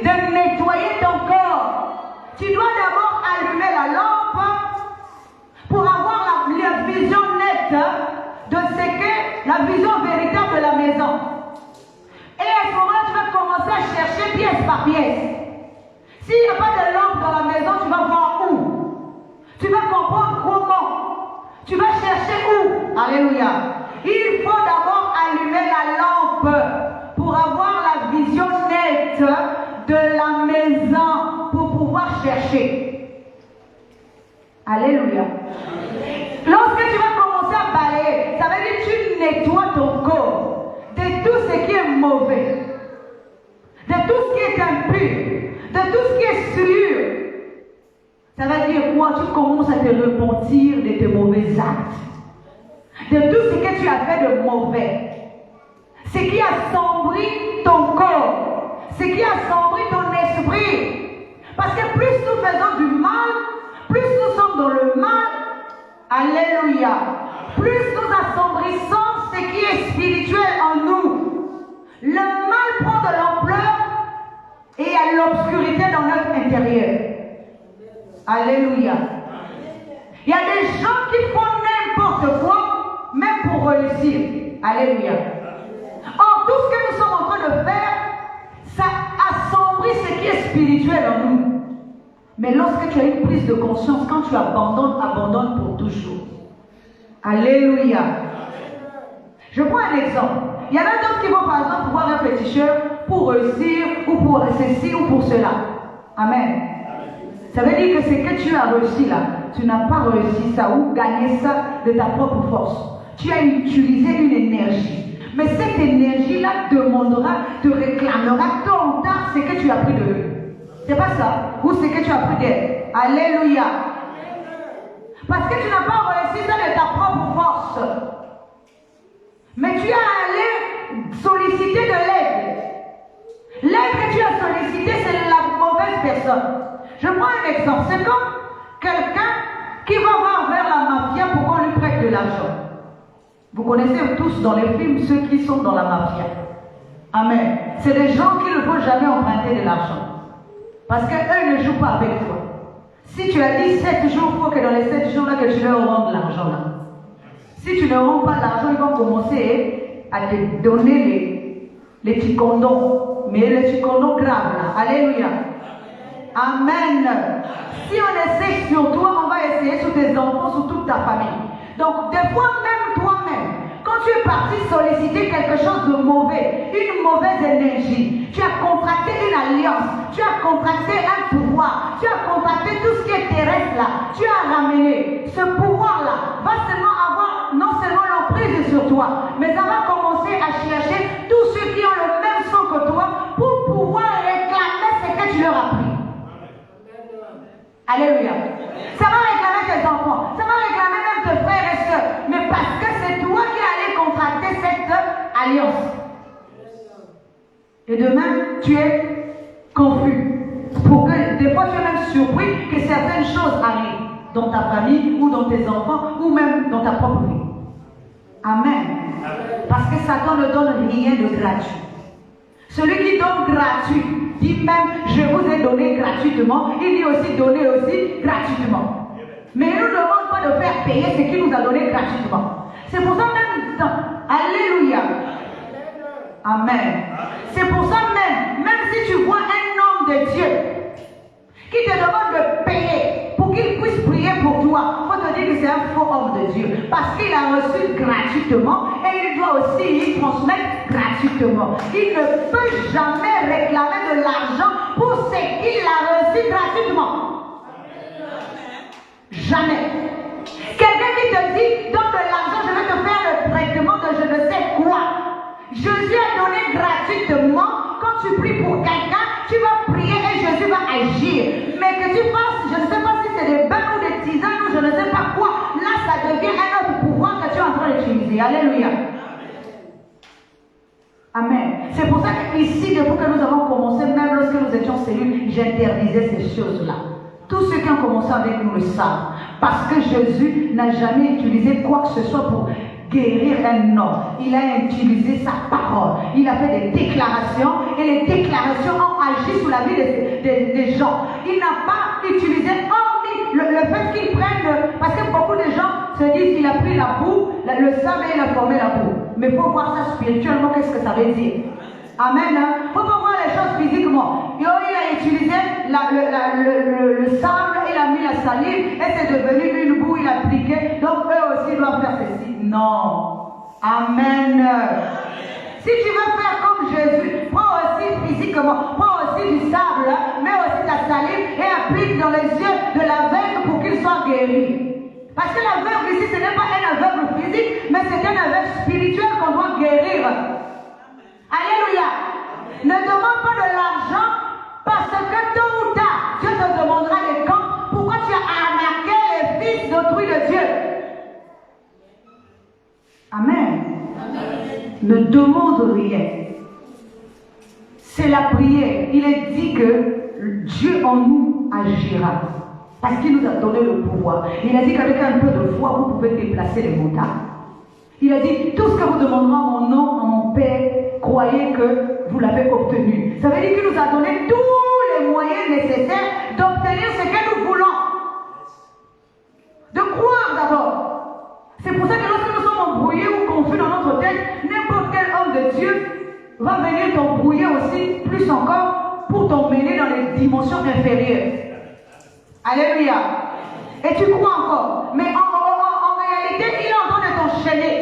de nettoyer ton corps, tu dois d'abord allumer la lampe pour avoir la vision nette de ce qu'est la vision véritable de la maison. Et à ce moment-là, tu vas commencer à chercher pièce par pièce. S'il n'y a pas de lampe dans la maison, tu vas voir où. Tu vas comprendre comment. Tu vas chercher où. Alléluia. Il faut d'abord allumer la lampe pour avoir la vision nette de la maison, pour pouvoir chercher. Alléluia. Lorsque tu vas commencer à balayer, ça veut dire que tu nettoies ton corps de tout ce qui est mauvais, de tout ce qui est impur, de tout ce qui est sûr. Ça veut dire quoi? Tu commences à te repentir de tes mauvais actes, de tout ce que tu as fait de mauvais, ce qui a sombri ton corps, ce qui a sombri ton esprit. Parce que plus nous faisons du mal, plus nous sommes dans le mal, alléluia, plus nous assombrissons ce qui est spirituel en nous. Le mal prend de l'ampleur et il y a l'obscurité dans notre intérieur. Alléluia. Il y a des gens qui font n'importe quoi, même pour réussir. Alléluia. Or, tout ce que nous sommes en train de faire, ça assombrit ce qui est spirituel en nous. Mais lorsque tu as une prise de conscience, quand tu abandonnes, abandonne pour toujours. Alléluia. Je prends un exemple. Il y en a d'autres qui vont par exemple voir un féticheur pour réussir, ou pour ceci, ou pour cela. Amen. Ça veut dire que ce que tu as réussi là, tu n'as pas réussi ça ou gagné ça de ta propre force. Tu as utilisé une énergie. Mais cette énergie-là te réclamera tôt ou tard ce que tu as pris de eux. C'est pas ça. Ou ce que tu as pris d'elle. Alléluia. Parce que tu n'as pas réussi ça de ta propre force. Mais tu es allé solliciter de l'aide. L'aide que tu as sollicitée, c'est la mauvaise personne. Je prends un exemple. C'est comme quelqu'un qui va voir vers la mafia pour qu'on lui prête de l'argent. Vous connaissez tous dans les films ceux qui sont dans la mafia. Amen. C'est des gens qui ne vont jamais emprunter de l'argent. Parce qu'eux ne jouent pas avec toi. Si tu as dit 7 jours, il faut que dans les 7 jours-là que tu leur rendes l'argent là. Si tu ne rends pas l'argent, ils vont commencer à te donner les petits condoms. Mais les petits condoms graves là. Alléluia. Amen. Si on essaie sur toi, on va essayer sur tes enfants, sur toute ta famille. Donc, des fois, même toi-même, quand tu es parti solliciter quelque chose de mauvais, une mauvaise énergie, tu as contracté une alliance, tu as contracté un pouvoir, tu as contracté tout ce qui est terrestre là, tu as ramené. Ce pouvoir-là va seulement avoir non seulement l'emprise sur toi, mais ça va commencer à chercher tous ceux qui ont le même sang que toi pour pouvoir réclamer ce que tu leur as pris. Alléluia. Ça va réclamer tes enfants, ça va réclamer même tes frères et sœurs, mais parce que c'est toi qui allais contracter cette alliance. Et demain, tu es confus. Pour que, des fois, tu es même surpris que certaines choses arrivent dans ta famille ou dans tes enfants ou même dans ta propre vie. Amen. Parce que Satan ne donne rien de gratuit. Celui qui donne gratuit dit même, je vous ai donné gratuitement. Il dit aussi, donner aussi gratuitement. Mais il ne nous demande pas de faire payer ce qu'il nous a donné gratuitement. C'est pour ça même, alléluia. Amen. C'est pour ça même si tu vois un homme de Dieu qui te demande de payer pour qu'il puisse prier pour toi, il faut te dire que c'est un faux homme de Dieu. Parce qu'il a reçu gratuitement et il doit aussi y transmettre gratuitement. Il ne peut jamais réclamer de l'argent pour ce qu'il a reçu gratuitement. Jamais. Quelqu'un qui te dit, donne de l'argent, je vais te faire le traitement de je ne sais quoi. Jésus a donné gratuitement. Quand tu pries pour quelqu'un, tu vas prier et Jésus va agir. Mais que tu fasses, je ne sais pas si c'est des bains ou des tisanes ou je ne sais pas quoi, là ça devient un autre pouvoir que tu es en train d'utiliser. Alléluia. Amen. C'est pour ça qu'ici, depuis que nous avons commencé, même lorsque nous étions cellules, j'interdisais ces choses-là. Tous ceux qui ont commencé avec nous le savent. Parce que Jésus n'a jamais utilisé quoi que ce soit pour guérir un homme. Il a utilisé sa parole. Il a fait des déclarations et les déclarations ont agi sur la vie des gens. Il n'a pas utilisé, hormis le fait qu'ils prennent, parce que beaucoup de gens se disent qu'il a pris la boue, le sable et il a formé la boue. Mais il faut voir ça spirituellement, qu'est-ce que ça veut dire. Amen. Il ne faut pas voir les choses physiquement. Il a utilisé le sable, il a mis la salive et c'est devenu une boue, il a appliqué. Donc eux aussi doivent faire ceci. Non. Amen. Si tu veux faire comme Jésus, prends aussi physiquement, prends aussi du sable, mets aussi ta salive et applique dans les yeux de l'aveugle pour qu'il soit guéri. Parce que l'aveugle ici, ce n'est pas un aveugle physique, mais c'est un aveugle spirituel qu'on doit guérir. Alléluia. Ne demande pas de l'argent parce que tôt ou tard, Dieu te demandera les comptes. Pourquoi tu as arnaqué les fils d'autrui de Dieu? Amen. Ne demande rien. C'est la prière. Il est dit que Dieu en nous agira. Parce qu'il nous a donné le pouvoir. Il a dit qu'avec un peu de foi, vous pouvez déplacer les montagnes. Il a dit, tout ce que vous demanderez en mon nom, en mon Père, croyez que vous l'avez obtenu. Ça veut dire qu'il nous a donné tous les moyens nécessaires d'obtenir ce que nous voulons. De croire d'abord. C'est pour ça que lorsque nous sommes embrouillés ou confus dans notre tête, n'importe quel homme de Dieu va venir t'embrouiller aussi, plus encore, pour t'emmener dans les dimensions inférieures. Alléluia. Et tu crois encore. Mais en réalité, il est en train de t'enchaîner.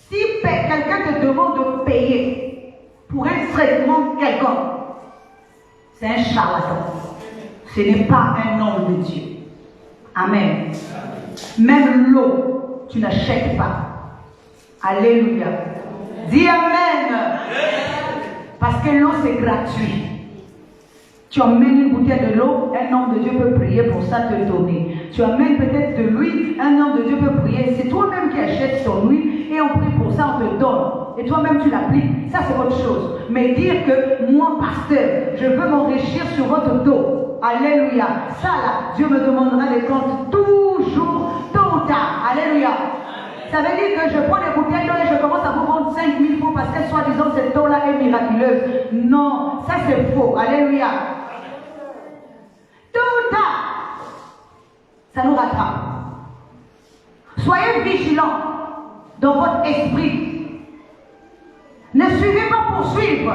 Si quelqu'un te demande de payer pour un traitement quelconque, c'est un charlatan. Ce n'est pas un homme de Dieu. Amen. Même l'eau, tu n'achètes pas. Alléluia. Dis Amen. Parce que l'eau, c'est gratuit. Tu amènes une bouteille de l'eau, un homme de Dieu peut prier pour ça te donner. Tu amènes peut-être de l'huile, un homme de Dieu peut prier. C'est toi-même qui achètes ton huile et on prie pour ça, on te donne. Et toi-même tu l'appliques. Ça c'est autre chose. Mais dire que moi, pasteur, je veux m'enrichir sur votre dos. Alléluia. Ça là, Dieu me demandera des comptes toujours, tôt ou tard. Alléluia. Ça veut dire que je prends des bouteilles d'eau et je commence à vous vendre 5000 francs parce que soi-disant cette eau-là est miraculeuse. Non, ça c'est faux. Alléluia. Tôt ou tard, ça nous rattrape. Soyez vigilants dans votre esprit. Ne suivez pas pour suivre.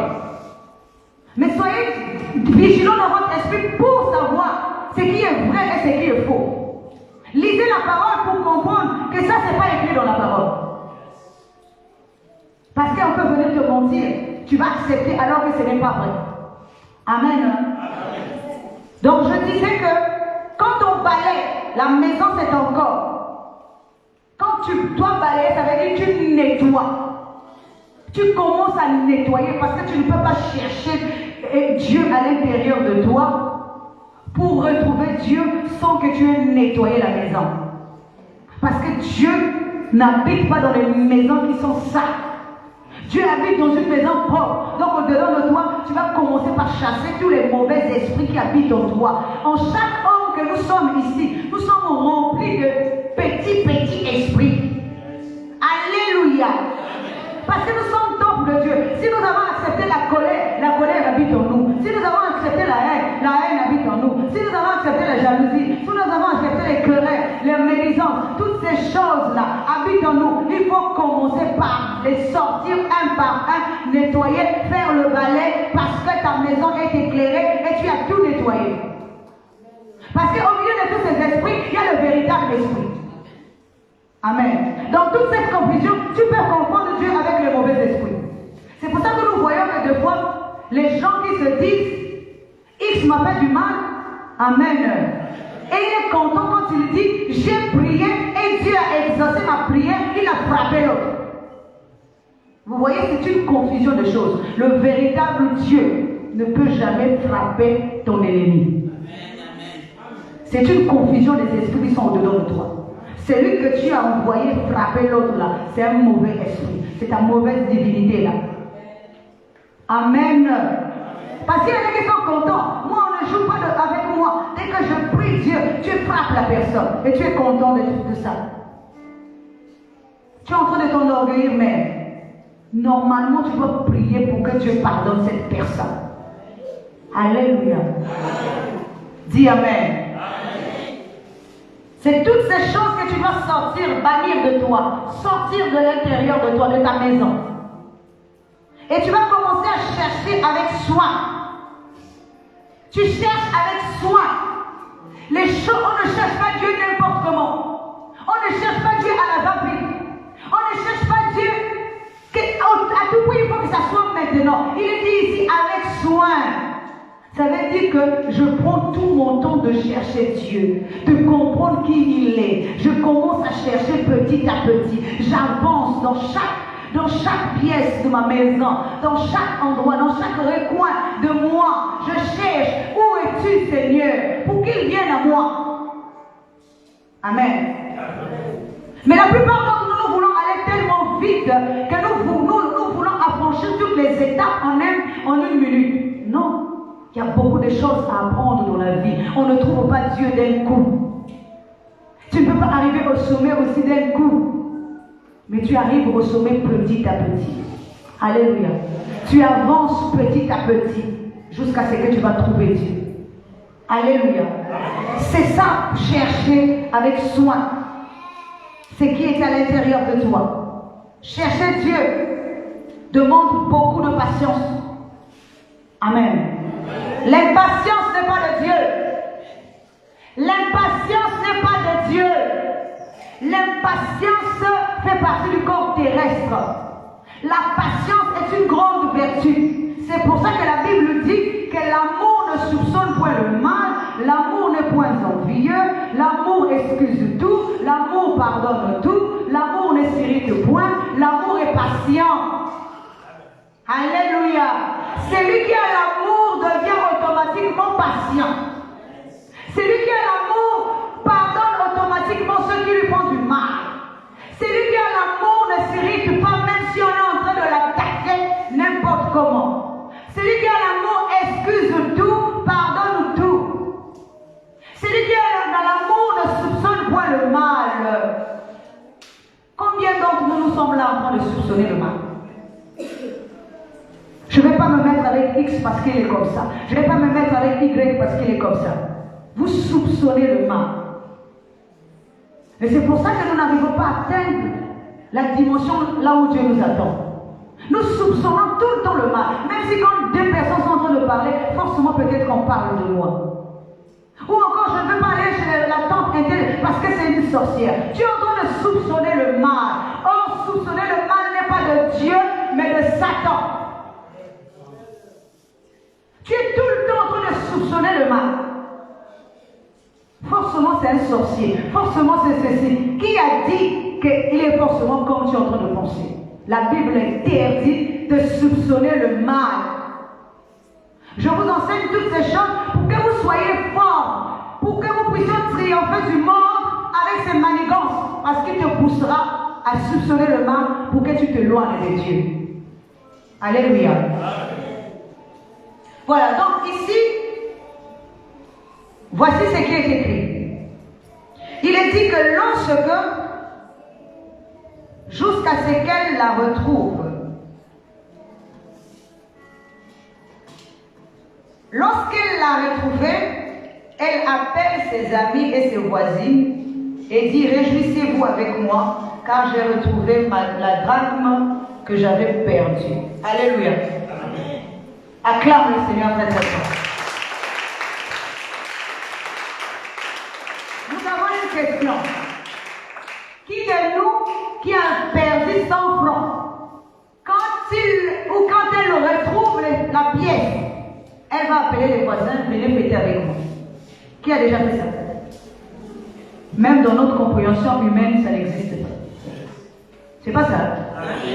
Mais soyez vigilants dans votre esprit pour savoir ce qui est vrai et ce qui est faux. Lisez la parole pour comprendre que ça, ce n'est pas écrit dans la parole. Parce qu'on peut venir te mentir. Tu vas accepter alors que ce n'est pas vrai. Amen. Donc je disais que quand on balaye, la maison c'est ton corps. Quand tu dois balayer, ça veut dire que tu nettoies. Tu commences à nettoyer parce que tu ne peux pas chercher Dieu à l'intérieur de toi pour retrouver Dieu sans que tu aies nettoyé la maison. Parce que Dieu n'habite pas dans les maisons qui sont sales. Dieu habite dans une maison propre. Donc au-dedans de toi, tu vas commencer par chasser tous les mauvais esprits qui habitent en toi. En chaque homme que nous sommes ici, nous sommes remplis de petits esprits. Alléluia. Parce que nous sommes temple de Dieu. Si nous avons accepté la colère habite en nous. Si nous avons accepté la haine habite en nous. Si nous avons accepté la jalousie, si nous avons accepté les querelles, les médisances, toutes ces choses-là habitent en nous. Il faut commencer par les sortir un par un, nettoyer, faire le balai, parce que ta maison est éclairée et tu as tout nettoyé. Parce qu'au milieu de tous ces esprits, il y a le véritable esprit. Amen. Dans toute cette confusion, tu peux confondre Dieu avec les mauvais esprits. C'est pour ça que nous voyons que des fois, les gens qui se disent X m'a fait du mal, Amen. Et il est content quand il dit j'ai prié et Dieu a exaucé ma prière, il a frappé l'autre. Vous voyez, c'est une confusion de choses. Le véritable Dieu ne peut jamais frapper ton ennemi. C'est une confusion des esprits qui sont au-dedans de toi. Celui que tu as envoyé frapper l'autre là, c'est un mauvais esprit. C'est ta mauvaise divinité là. Amen. Parce qu'il y en a qui sont contents. Moi, on ne joue pas avec moi. Dès que je prie Dieu, tu frappes la personne. Et tu es content de ça. Tu es en train de t'enorgueillir, mais normalement, tu dois prier pour que Dieu pardonne cette personne. Alléluia. Dis Amen. C'est toutes ces choses que tu dois sortir, bannir de toi, sortir de l'intérieur de toi, de ta maison. Et tu vas commencer à chercher avec soin. Tu cherches avec soin. Les choses, on ne cherche pas Dieu n'importe comment. On ne cherche pas Dieu à la va-vite. On ne cherche pas Dieu à tout prix, il faut que ça soit maintenant. Il dit ici avec soin. Ça veut dire que je prends tout mon temps de chercher Dieu, de comprendre qui il est. Je commence à chercher petit à petit. J'avance dans chaque pièce de ma maison, dans chaque endroit, dans chaque recoin de moi. Je cherche, où es-tu Seigneur, pour qu'il vienne à moi. Amen. Mais la plupart d'entre nous voulons aller tellement vite que nous voulons affranchir toutes les étapes en une minute. Non. Il y a beaucoup de choses à apprendre dans la vie. On ne trouve pas Dieu d'un coup. Tu ne peux pas arriver au sommet aussi d'un coup. Mais tu arrives au sommet petit à petit. Alléluia. Tu avances petit à petit jusqu'à ce que tu vas trouver Dieu. Alléluia. C'est ça, chercher avec soin ce qui est à l'intérieur de toi. Chercher Dieu demande beaucoup de patience. Amen. L'impatience n'est pas de Dieu. L'impatience n'est pas de Dieu. L'impatience fait partie du corps terrestre. La patience est une grande vertu. C'est pour ça que la Bible dit que l'amour ne soupçonne point le mal, l'amour n'est point envieux, l'amour excuse tout, l'amour pardonne tout, l'amour ne s'irrite point, l'amour est patient. Alléluia. Celui qui a l'amour devient automatiquement patient. Celui qui a l'amour pardonne automatiquement ceux qui lui font du mal. Celui qui a l'amour ne s'irrite pas même si on est en train de l'attaquer n'importe comment. Celui qui a l'amour excuse tout, pardonne tout. Celui qui est dans l'amour ne soupçonne point le mal. Combien d'entre nous sommes là en train de soupçonner le mal? Je ne vais pas me mettre avec X parce qu'il est comme ça. Je ne vais pas me mettre avec Y parce qu'il est comme ça. Vous soupçonnez le mal. Et c'est pour ça que nous n'arrivons pas à atteindre la dimension là où Dieu nous attend. Nous soupçonnons tout le temps le mal. Même si quand deux personnes sont en train de parler, forcément peut-être qu'on parle de moi. Ou encore, je ne veux pas aller chez la tante interne parce que c'est une sorcière. Tu es en train de soupçonner le mal. Or, soupçonner le mal n'est pas de Dieu, mais de Satan. Tu es tout le temps en train de soupçonner le mal. Forcément, c'est un sorcier. Forcément, c'est ceci. Qui a dit qu'il est forcément comme tu es en train de penser? La Bible interdit de soupçonner le mal. Je vous enseigne toutes ces choses pour que vous soyez forts, pour que vous puissiez triompher du monde avec ses manigances, parce qu'il te poussera à soupçonner le mal pour que tu te éloignes de Dieu. Alléluia. Voilà, donc ici, voici ce qui est écrit. Il est dit que lorsque, jusqu'à ce qu'elle la retrouve, lorsqu'elle l'a retrouvée, elle appelle ses amis et ses voisines et dit: réjouissez-vous avec moi, car j'ai retrouvé la drachme que j'avais perdue. Alléluia. Acclame le Seigneur très très fort. Nous avons une question. Qui de nous qui a perdu 100 francs, quand elle retrouve la pièce, elle va appeler les voisins, venez fêter avec moi? Qui a déjà fait ça? Même dans notre compréhension humaine, ça n'existe pas. C'est pas ça.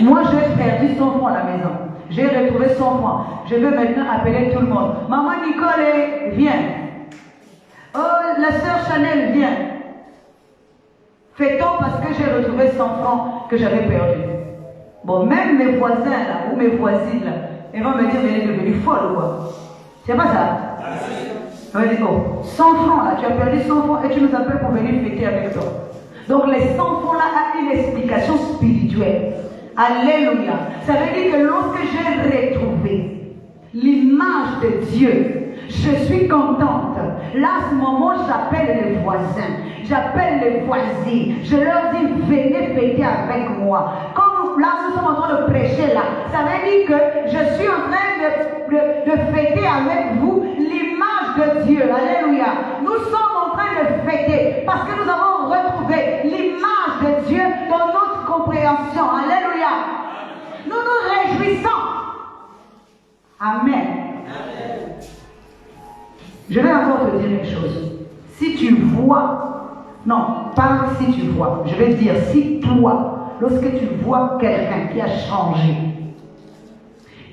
Moi, j'ai perdu 100 francs à la maison. J'ai retrouvé 100 francs. Je veux maintenant appeler tout le monde. Maman Nicole, viens. Oh, la sœur Chanel, viens. Fait-on parce que j'ai retrouvé 100 francs que j'avais perdu. Bon, même mes voisins là, ou mes voisines là, ils vont me dire, mais elle est devenue folle quoi. C'est pas ça. On va dire, oh, 100 francs là, tu as perdu 100 francs et tu nous appelles pour venir fêter avec toi. Donc les 100 francs là ont une explication spirituelle. Alléluia. Ça veut dire que lorsque j'ai retrouvé l'image de Dieu, Je suis contente. Là, à ce moment, j'appelle les voisins, j'appelle les voisines. Je leur dis, venez fêter avec moi. Comme là, nous sommes en train de prêcher là, ça veut dire que je suis en train de fêter avec vous l'image de Dieu. Alléluia. Nous sommes en train de fêter parce que nous avons retrouvé l'image de Dieu dans notre compréhension. Alléluia. Nous nous réjouissons. Amen. Je vais encore te dire une chose. Si tu vois, non, pas si tu vois, je vais dire si toi, lorsque tu vois quelqu'un qui a changé,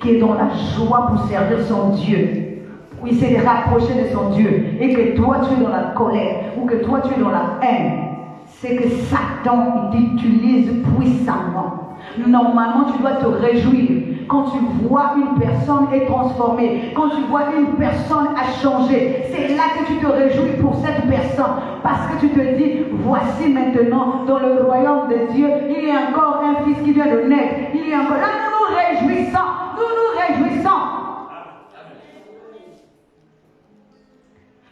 qui est dans la joie pour servir son Dieu, où il s'est rapproché de son Dieu, et que toi tu es dans la colère, ou que toi tu es dans la haine, c'est que Satan t'utilise puissamment. Normalement, tu dois te réjouir quand tu vois une personne est transformée, quand tu vois une personne a changé. C'est là que tu te réjouis pour cette personne, parce que tu te dis, voici maintenant dans le royaume de Dieu, il y a encore un fils qui vient de naître. Il y a encore là, nous nous réjouissons, nous nous réjouissons.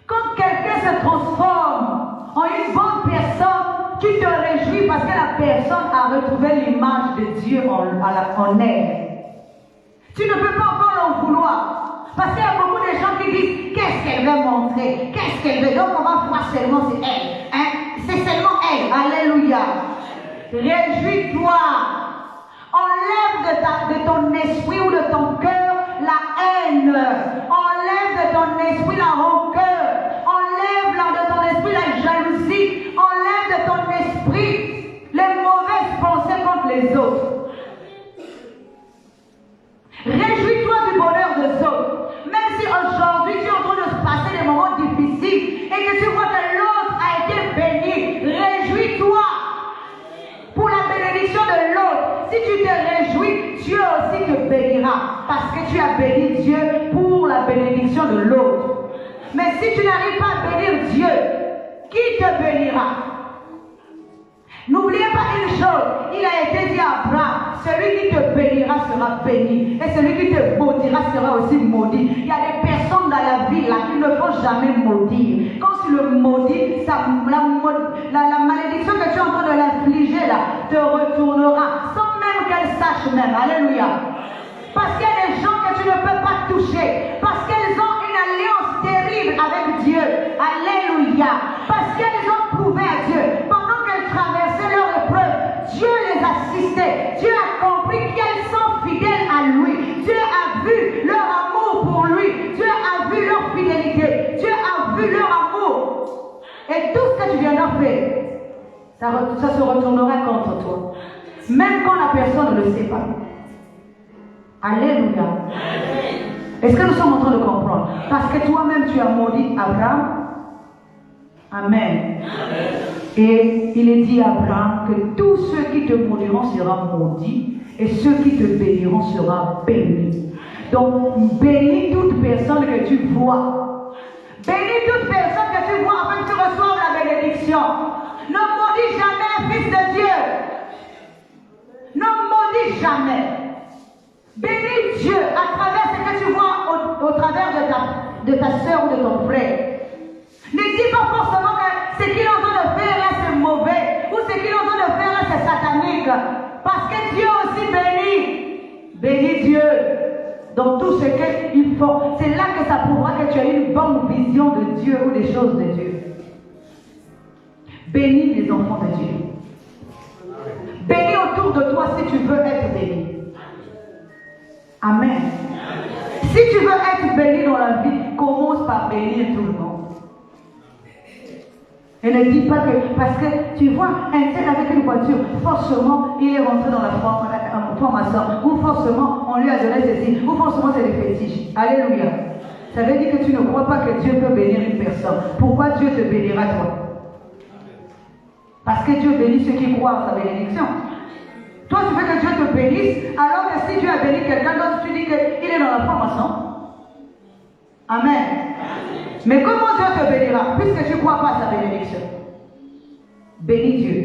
Quand quelqu'un se transforme en une bonne personne, tu te réjouis parce que la personne a retrouvé l'image de Dieu en elle. Tu ne peux pas encore l'en vouloir. Parce qu'il y a beaucoup de gens qui disent, qu'est-ce qu'elle veut montrer? Qu'est-ce qu'elle veut? Donc on va voir seulement c'est elle. Hein? C'est seulement elle. Alléluia. Réjouis-toi. Enlève de ton esprit ou de ton cœur la haine. Enlève de ton esprit la rancœur. Enlève de ton esprit la jalousie. Enlève de ton esprit les mauvaises pensées contre les autres. Réjouis-toi du bonheur des autres. Même si aujourd'hui tu es en train de passer des moments difficiles et que tu vois que l'autre a été béni, réjouis-toi pour la bénédiction de l'autre. Si tu te réjouis, Dieu aussi te bénira parce que tu as béni Dieu pour la bénédiction de l'autre. Mais si tu n'arrives pas à bénir Dieu, qui te bénira? N'oubliez pas une chose, il a été dit à Abraham, celui qui te bénira sera béni, et celui qui te maudira sera aussi maudit. Il y a des personnes dans la vie là qui ne faut jamais maudire. Quand tu le maudis, la malédiction que tu es en train de l'infliger là te retournera, sans même qu'elle sache même. Alléluia. Parce qu'il y a des gens que tu ne peux pas toucher, parce qu'elles ont une alliance terrible avec Dieu. Alléluia. Parce qu'elles ont prouvé à Dieu. Pendant qu'elles traversaient leur épreuve, Dieu les assistait. Dieu a compris qu'elles sont fidèles à lui. Dieu a vu leur amour pour lui. Dieu a vu leur fidélité. Dieu a vu leur amour. Et tout ce que tu viendras faire, ça se retournera contre toi. Même quand la personne ne le sait pas. Alléluia. Est-ce que nous sommes en train de comprendre? Parce que toi-même tu as maudit Abraham. Amen. Et il est dit à Abraham que tous ceux qui te maudiront seront maudits et ceux qui te béniront seront bénis. Donc bénis toute personne que tu vois. Bénis toute personne que tu vois afin que tu reçoives la bénédiction. Ne maudis jamais un fils de Dieu. Ne maudis jamais. Bénis Dieu à travers ce que tu vois au travers de ta soeur ou de ton frère. Ne dis pas forcément que ce qu'il est en train de faire là c'est mauvais ou ce qu'il est en train de faire là c'est satanique. Parce que Dieu aussi bénit. Bénis Dieu dans tout ce qu'il faut. C'est là que ça prouvera que tu as une bonne vision de Dieu ou des choses de Dieu. Bénis les enfants de Dieu. Bénis autour de toi si tu veux être béni. Amen. Si tu veux être béni dans la vie, commence par bénir tout le monde. Et ne dis pas que, parce que tu vois, un tel avec une voiture, forcément, il est rentré dans la formation, ou forcément, on lui a donné ceci, ou forcément, c'est des fétiches. Alléluia. Ça veut dire que tu ne crois pas que Dieu peut bénir une personne. Pourquoi Dieu te bénira toi? Parce que Dieu bénit ceux qui croient en sa bénédiction. Toi, tu veux que Dieu te bénisse, alors que si Dieu a béni quelqu'un d'autre, tu dis qu'il est dans la formation. Amen. Mais comment Dieu te bénira, puisque tu ne crois pas à sa bénédiction? Bénis Dieu.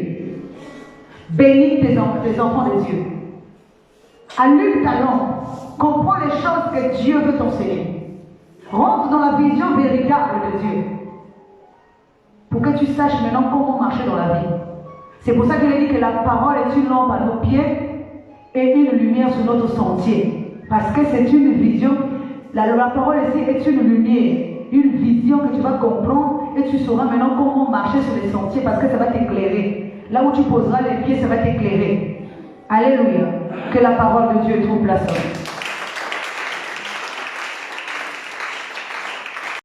Bénis tes enfants de Dieu. Allume ta langue. Comprends les choses que Dieu veut t'enseigner. Rentre dans la vision véritable de Dieu. Pour que tu saches maintenant comment marcher dans la vie. C'est pour ça qu'il a dit que la parole est une lampe à nos pieds et une lumière sur notre sentier. Parce que c'est une vision. La parole ici est une lumière, une vision que tu vas comprendre et tu sauras maintenant comment marcher sur les sentiers parce que ça va t'éclairer. Là où tu poseras les pieds, ça va t'éclairer. Alléluia. Que la parole de Dieu trouve place.